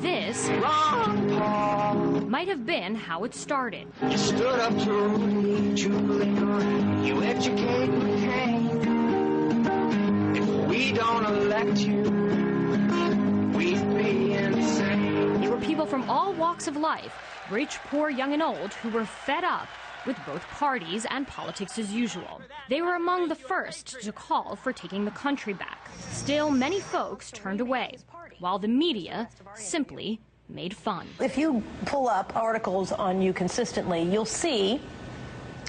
This Ron Paul. might have been how it started. You stood up to Rudy Giuliani. You educate McCain. If we don't elect you, we'd be insane. They were people from all walks of life, rich, poor, young, and old, who were fed up with both parties and politics as usual. They were among the first to call for taking the country back. Still, many folks turned away, while the media simply made fun. If you pull up articles on you consistently, you'll see,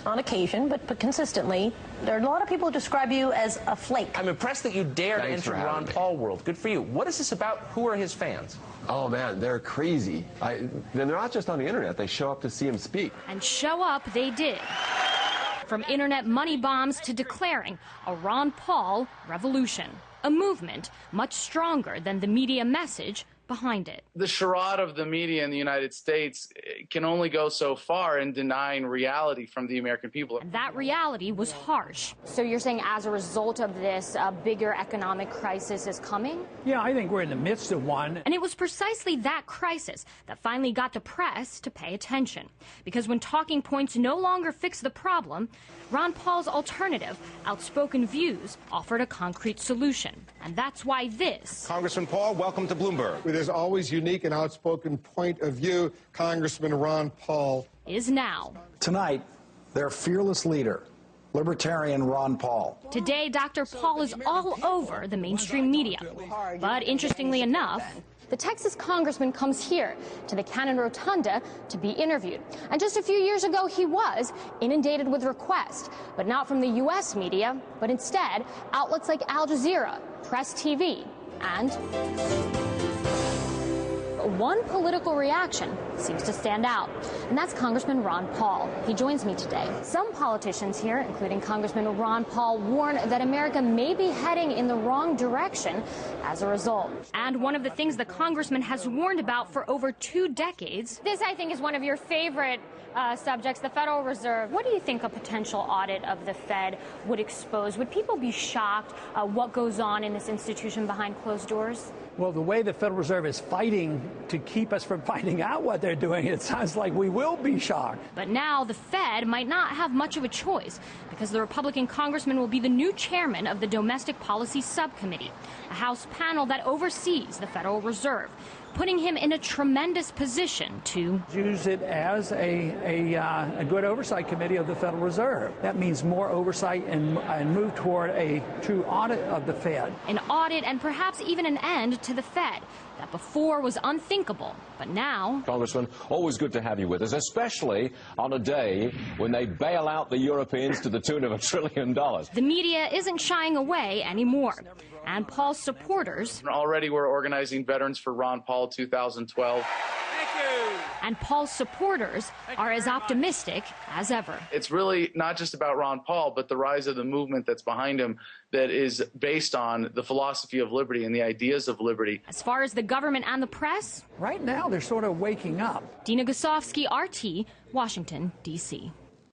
on occasion, but consistently, there are a lot of people who describe you as a flake. I'm impressed that you dared to enter Ron Paul world. Good for you. What is this about? Who are his fans? Oh, man, they're crazy. They're not just on the internet. They show up to see him speak. And show up they did. From internet money bombs to declaring a Ron Paul revolution, a movement much stronger than the media message behind it. The charade of the media in the United States can only go so far in denying reality from the American people. And that reality was harsh. So you're saying as a result of this, a bigger economic crisis is coming? Yeah, I think we're in the midst of one. And it was precisely that crisis that finally got the press to pay attention. Because when talking points no longer fix the problem, Ron Paul's alternative, outspoken views, offered a concrete solution. And that's why this... Congressman Paul, welcome to Bloomberg. With his always unique and outspoken point of view, Congressman Ron Paul... is now. Tonight, their fearless leader, Libertarian Ron Paul. Today, Dr. Paul is all over the mainstream media. But interestingly enough, the Texas congressman comes here to the Cannon Rotunda to be interviewed. And just a few years ago, he was inundated with requests, but not from the U.S. media, but instead outlets like Al Jazeera, Press TV, and one political reaction seems to stand out, and that's Congressman Ron Paul. He joins me today. Some politicians here, including Congressman Ron Paul, warn that America may be heading in the wrong direction as a result. And one of the things the congressman has warned about for over 2 decades... This, I think, is one of your favorite subjects, the Federal Reserve. What do you think a potential audit of the Fed would expose? Would people be shocked what goes on in this institution behind closed doors? Well, the way the Federal Reserve is fighting to keep us from finding out what they're doing, it sounds like we will be shocked. But now the Fed might not have much of a choice, because the Republican congressman will be the new chairman of the Domestic Policy Subcommittee, a House panel that oversees the Federal Reserve, putting him in a tremendous position to use it as a good oversight committee of the Federal Reserve. That means more oversight and move toward a true audit of the Fed. An audit and perhaps even an end to the Fed that before was unthinkable, but now... Congressman, always good to have you with us, especially on a day when they bail out the Europeans to the tune of $1 trillion. The media isn't shying away anymore, and Paul's supporters... Already we're organizing Veterans for Ron Paul 2012. And Paul's supporters are as optimistic as ever. It's really not just about Ron Paul, but the rise of the movement that's behind him that is based on the philosophy of liberty and the ideas of liberty. As far as the government and the press? Right now, they're sort of waking up. Dina Gosofsky, RT, Washington, D.C.